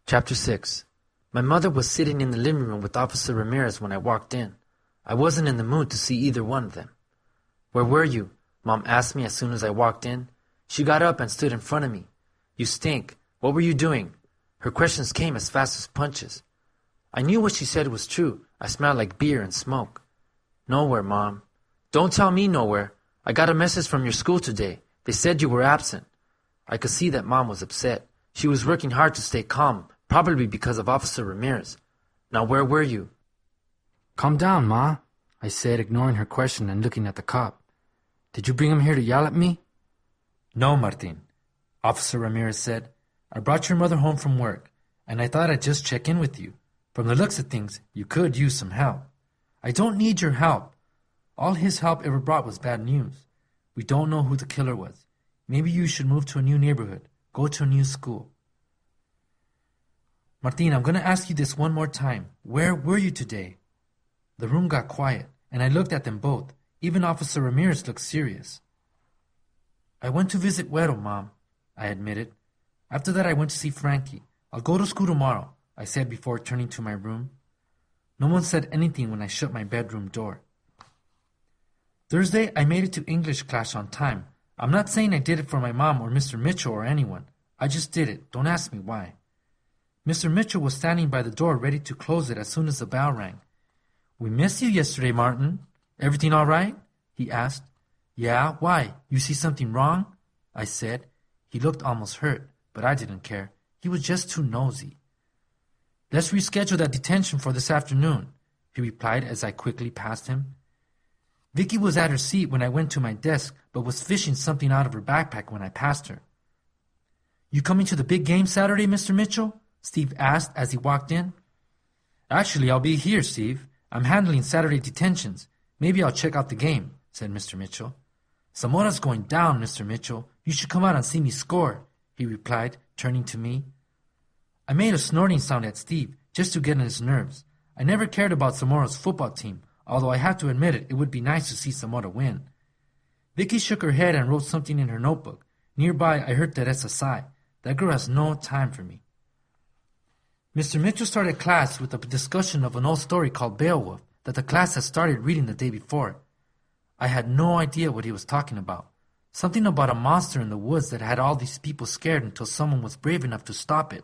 Chapter 6. My mother was sitting in the living room with Officer Ramirez when I walked in. I wasn't in the mood to see either one of them. "Where were you?" Mom asked me as soon as I walked in. She got up and stood in front of me. "You stink. What were you doing?" Her questions came as fast as punches. I knew what she said was true. I smelled like beer and smoke. "Nowhere, Mom." "Don't tell me nowhere. I got a message from your school today. They said you were absent." I could see that Mom was upset. She was working hard to stay calm, probably because of Officer Ramirez. "Now where were you?" "Calm down, Ma," I said, ignoring her question and looking at the cop. "Did you bring him here to yell at me?" "No, Martin," Officer Ramirez said. "I brought your mother home from work, and I thought I'd just check in with you. From the looks of things, you could use some help." "I don't need your help." All his help ever brought was bad news. "We don't know who the killer was. Maybe you should move to a new neighborhood, go to a new school." "Martin, I'm going to ask you this one more time. Where were you today?" The room got quiet, and I looked at them both. Even Officer Ramirez looked serious. "I went to visit Güero, Mom," I admitted. "After that I went to see Frankie. I'll go to school tomorrow," I said before turning to my room. No one said anything when I shut my bedroom door. Thursday, I made it to English class on time. I'm not saying I did it for my mom or Mr. Mitchell or anyone. I just did it. Don't ask me why. Mr. Mitchell was standing by the door ready to close it as soon as the bell rang. "We missed you yesterday, Martin. Everything all right?" he asked. "Yeah, why? You see something wrong?" I said. He looked almost hurt, but I didn't care. He was just too nosy. "Let's reschedule that detention for this afternoon," he replied as I quickly passed him. Vicky was at her seat when I went to my desk, but was fishing something out of her backpack when I passed her. "You coming to the big game Saturday, Mr. Mitchell?" Steve asked as he walked in. "Actually, I'll be here, Steve. I'm handling Saturday detentions. Maybe I'll check out the game," said Mr. Mitchell. "Zamora's going down, Mr. Mitchell. You should come out and see me score," he replied, turning to me. I made a snorting sound at Steve, just to get on his nerves. I never cared about Zamora's football team, although I have to admit it would be nice to see Zamora win. Vicky shook her head and wrote something in her notebook. Nearby, I heard Teresa sigh. That girl has no time for me. Mr. Mitchell started class with a discussion of an old story called Beowulf that the class had started reading the day before. I had no idea what he was talking about. Something about a monster in the woods that had all these people scared until someone was brave enough to stop it.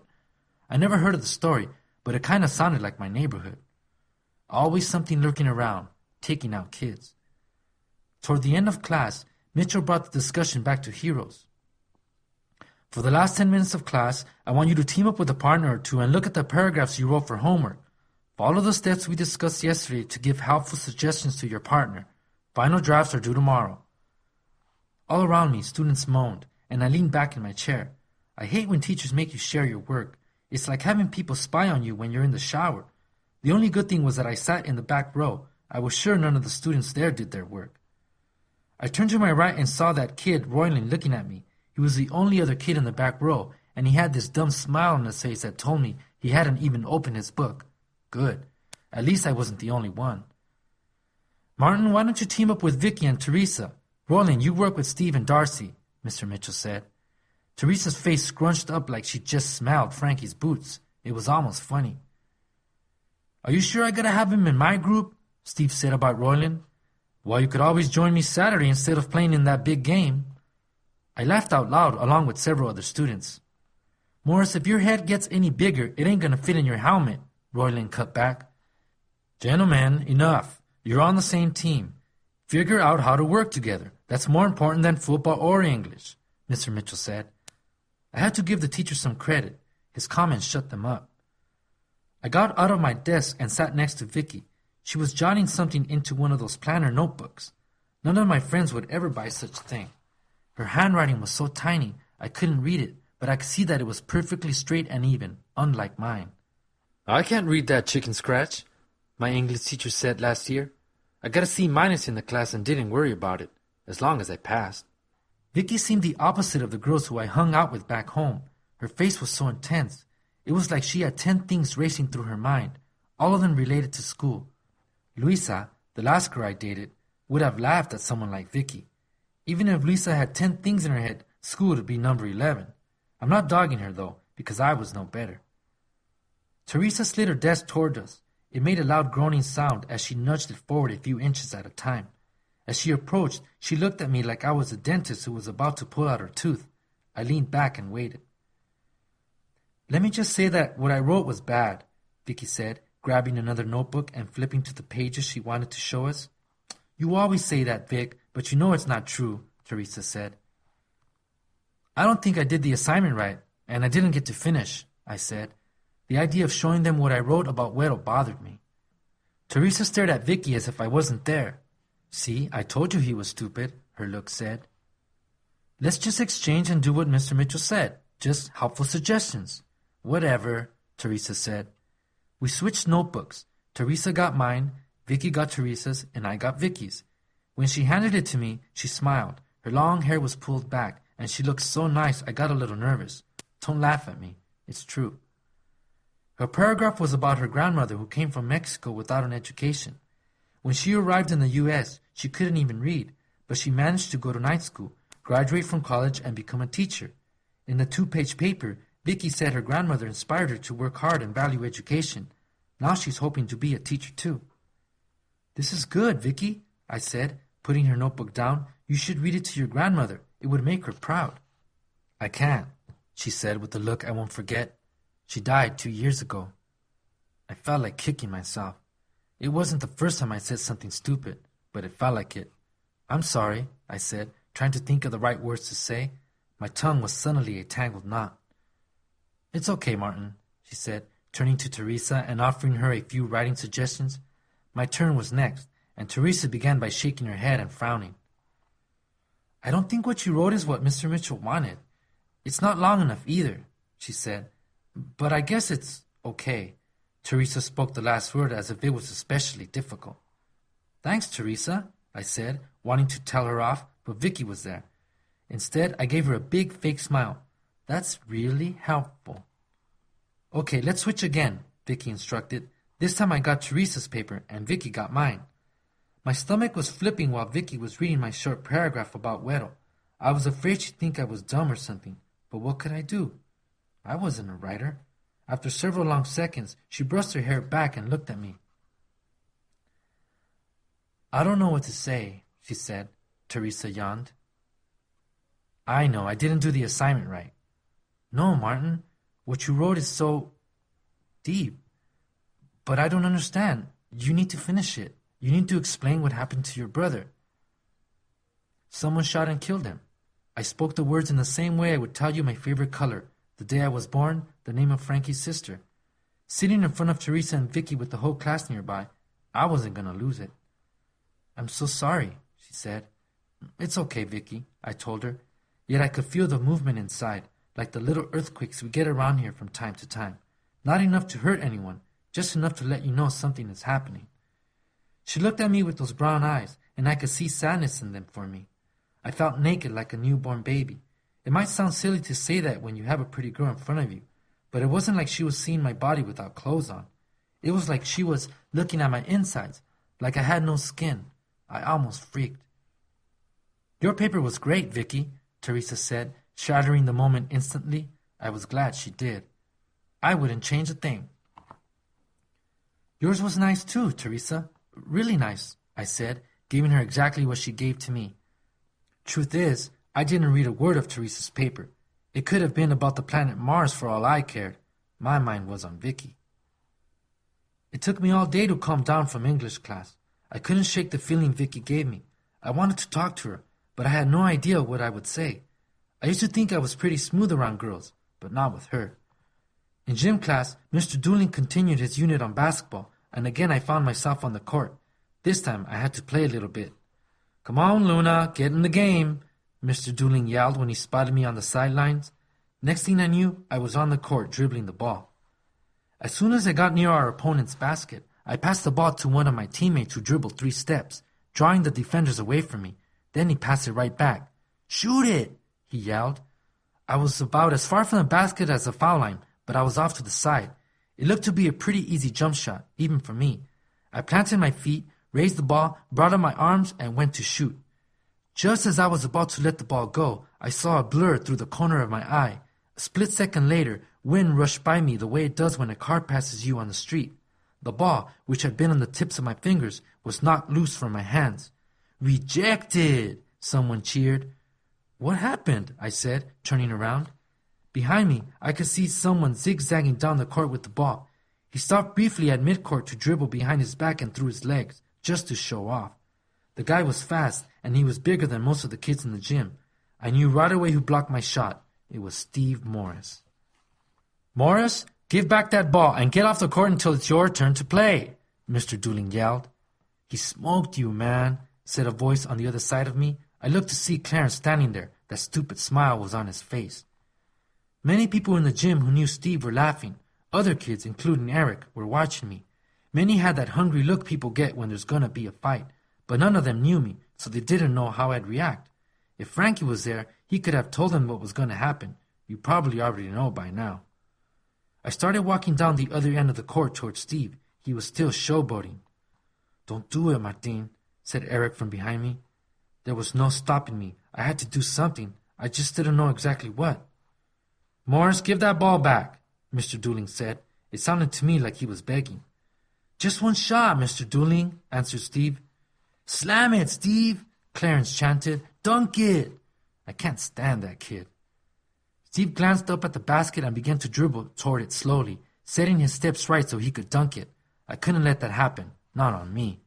I never heard of the story, but it kind of sounded like my neighborhood. Always something lurking around, taking out kids. Toward the end of class, Mitchell brought the discussion back to heroes. "For the last 10 minutes of class, I want you to team up with a partner or two and look at the paragraphs you wrote for homework. Follow the steps we discussed yesterday to give helpful suggestions to your partner. Final drafts are due tomorrow." All around me, students moaned, and I leaned back in my chair. I hate when teachers make you share your work. It's like having people spy on you when you're in the shower. The only good thing was that I sat in the back row. I was sure none of the students there did their work. I turned to my right and saw that kid, Royland, looking at me. He was the only other kid in the back row, and he had this dumb smile on his face that told me he hadn't even opened his book. Good. At least I wasn't the only one. "Martin, why don't you team up with Vicky and Teresa? Roland, you work with Steve and Darcy," Mr. Mitchell said. Teresa's face scrunched up like she just smelled Frankie's boots. It was almost funny. "Are you sure I gotta have him in my group?" Steve said about Roland. "Well, you could always join me Saturday instead of playing in that big game." I laughed out loud along with several other students. "Morris, if your head gets any bigger, it ain't gonna fit in your helmet," Royland cut back. "Gentlemen, enough. You're on the same team. Figure out how to work together. That's more important than football or English," Mr. Mitchell said. I had to give the teacher some credit. His comments shut them up. I got out of my desk and sat next to Vicky. She was jotting something into one of those planner notebooks. None of my friends would ever buy such a thing. Her handwriting was so tiny I couldn't read it, but I could see that it was perfectly straight and even, unlike mine. "I can't read that chicken scratch," my English teacher said last year. "I got a C- in the class and didn't worry about it, as long as I passed." Vicky seemed the opposite of the girls who I hung out with back home. Her face was so intense. It was like she had 10 things racing through her mind, all of them related to school. Luisa, the last girl I dated, would have laughed at someone like Vicky. Even if Luisa had 10 things in her head, school would be number 11. I'm not dogging her, though, because I was no better. Teresa slid her desk toward us. It made a loud groaning sound as she nudged it forward a few inches at a time. As she approached, she looked at me like I was a dentist who was about to pull out her tooth. I leaned back and waited. "Let me just say that what I wrote was bad," Vicky said, grabbing another notebook and flipping to the pages she wanted to show us. "You always say that, Vic, but you know it's not true," Teresa said. "I don't think I did the assignment right, and I didn't get to finish," I said. The idea of showing them what I wrote about Güero bothered me. Teresa stared at Vicky as if I wasn't there. "See, I told you he was stupid," her look said. "Let's just exchange and do what Mr. Mitchell said. Just helpful suggestions." "Whatever," Teresa said. We switched notebooks. Teresa got mine, Vicky got Teresa's, and I got Vicky's. When she handed it to me, she smiled. Her long hair was pulled back, and she looked so nice I got a little nervous. Don't laugh at me. It's true. Her paragraph was about her grandmother who came from Mexico without an education. When she arrived in the U.S., she couldn't even read, but she managed to go to night school, graduate from college, and become a teacher. In the 2-page paper, Vicky said her grandmother inspired her to work hard and value education. Now she's hoping to be a teacher too. "This is good, Vicky," I said, putting her notebook down. "You should read it to your grandmother. It would make her proud." "I can't," she said with a look I won't forget. "She died 2 years ago." I felt like kicking myself. It wasn't the first time I said something stupid, but it felt like it. "I'm sorry," I said, trying to think of the right words to say. My tongue was suddenly a tangled knot. "It's okay, Martin," she said, turning to Teresa and offering her a few writing suggestions. My turn was next, and Teresa began by shaking her head and frowning. "I don't think what you wrote is what Mr. Mitchell wanted. It's not long enough either," she said. "But I guess it's okay." Teresa spoke the last word as if it was especially difficult. "Thanks, Teresa," I said, wanting to tell her off, but Vicky was there. Instead, I gave her a big fake smile. "That's really helpful." "Okay, let's switch again," Vicky instructed. This time I got Teresa's paper, and Vicky got mine. My stomach was flipping while Vicky was reading my short paragraph about Güero. I was afraid she'd think I was dumb or something, but what could I do? I wasn't a writer. After several long seconds, she brushed her hair back and looked at me. "I don't know what to say," she said. Teresa yawned. "I know, I didn't do the assignment right." "No, Martin, what you wrote is so deep. But I don't understand. You need to finish it. You need to explain what happened to your brother." "Someone shot and killed him. I spoke the words in the same way I would tell you my favorite color, the day I was born, the name of Frankie's sister. Sitting in front of Teresa and Vicky with the whole class nearby, I wasn't going to lose it." "I'm so sorry," she said. "It's okay, Vicky," I told her. Yet I could feel the movement inside, like the little earthquakes we get around here from time to time. Not enough to hurt anyone, just enough to let you know something is happening. She looked at me with those brown eyes, and I could see sadness in them for me. I felt naked like a newborn baby. It might sound silly to say that when you have a pretty girl in front of you, but it wasn't like she was seeing my body without clothes on. It was like she was looking at my insides, like I had no skin. I almost freaked. "Your paper was great, Vicky," Teresa said, shattering the moment instantly. I was glad she did. "I wouldn't change a thing." "Yours was nice too, Teresa. Really nice," I said, giving her exactly what she gave to me. Truth is, I didn't read a word of Teresa's paper. It could have been about the planet Mars for all I cared. My mind was on Vicky. It took me all day to calm down from English class. I couldn't shake the feeling Vicky gave me. I wanted to talk to her, but I had no idea what I would say. I used to think I was pretty smooth around girls, but not with her. In gym class, Mr. Dooling continued his unit on basketball, and again I found myself on the court. This time I had to play a little bit. "Come on, Luna, get in the game," Mr. Dooling yelled when he spotted me on the sidelines. Next thing I knew, I was on the court dribbling the ball. As soon as I got near our opponent's basket, I passed the ball to one of my teammates who dribbled 3 steps, drawing the defenders away from me. Then he passed it right back. "Shoot it!" he yelled. I was about as far from the basket as the foul line, but I was off to the side. It looked to be a pretty easy jump shot, even for me. I planted my feet, raised the ball, brought up my arms, and went to shoot. Just as I was about to let the ball go, I saw a blur through the corner of my eye. A split second later, Wind rushed by me the way it does when a car passes you on the street. The ball, which had been on the tips of my fingers, was knocked loose from my hands. "Rejected!" someone cheered. "What happened?" I said, turning around. Behind me, I could see someone zigzagging down the court with the ball. He stopped briefly at midcourt to dribble behind his back and through his legs, just to show off. The guy was fast, and he was bigger than most of the kids in the gym. I knew right away who blocked my shot. It was Steve Morris. "Morris, give back that ball and get off the court until it's your turn to play," Mr. Dooling yelled. "He smoked you, man," said a voice on the other side of me. I looked to see Clarence standing there. That stupid smile was on his face. Many people in the gym who knew Steve were laughing. Other kids, including Eric, were watching me. Many had that hungry look people get when there's gonna be a fight, but none of them knew me, so they didn't know how I'd react. If Frankie was there, he could have told them what was gonna happen. You probably already know by now. I started walking down the other end of the court towards Steve. He was still showboating. "Don't do it, Martin," said Eric from behind me. There was no stopping me. I had to do something. I just didn't know exactly what. "Morris, give that ball back," Mr. Dooling said. It sounded to me like he was begging. "Just one shot, Mr. Dooling," answered Steve. "Slam it, Steve," Clarence chanted. "Dunk it." I can't stand that kid. Steve glanced up at the basket and began to dribble toward it slowly, setting his steps right so he could dunk it. I couldn't let that happen, not on me.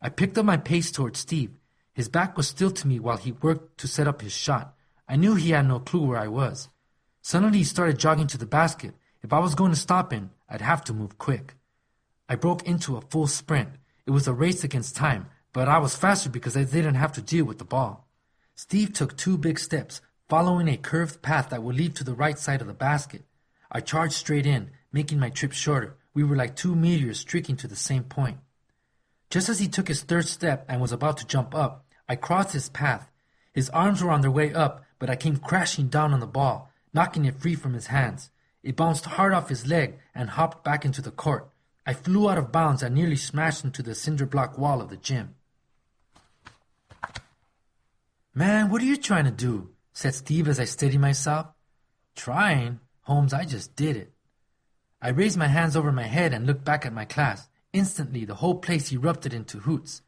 I picked up my pace toward Steve. His back was still to me while he worked to set up his shot. I knew he had no clue where I was. Suddenly he started jogging to the basket. If I was going to stop him, I'd have to move quick. I broke into a full sprint. It was a race against time, but I was faster because I didn't have to deal with the ball. Steve took 2 big steps, following a curved path that would lead to the right side of the basket. I charged straight in, making my trip shorter. We were like 2 meteors streaking to the same point. Just as he took his 3rd step and was about to jump up, I crossed his path. His arms were on their way up, but I came crashing down on the ball, knocking it free from his hands. It bounced hard off his leg and hopped back into the court. I flew out of bounds and nearly smashed into the cinder block wall of the gym. "Man, what are you trying to do?" said Steve as I steadied myself. "Trying? Holmes, I just did it." I raised my hands over my head and looked back at my class. Instantly, the whole place erupted into hoots.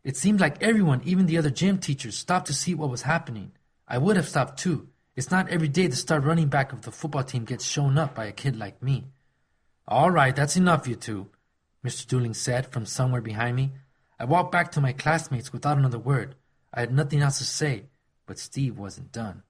It seemed like everyone, even the other gym teachers, stopped to see what was happening. I would have stopped too. It's not every day the star running back of the football team gets shown up by a kid like me. "All right, that's enough, you two," Mr. Dooling said from somewhere behind me. I walked back to my classmates without another word. I had nothing else to say, but Steve wasn't done.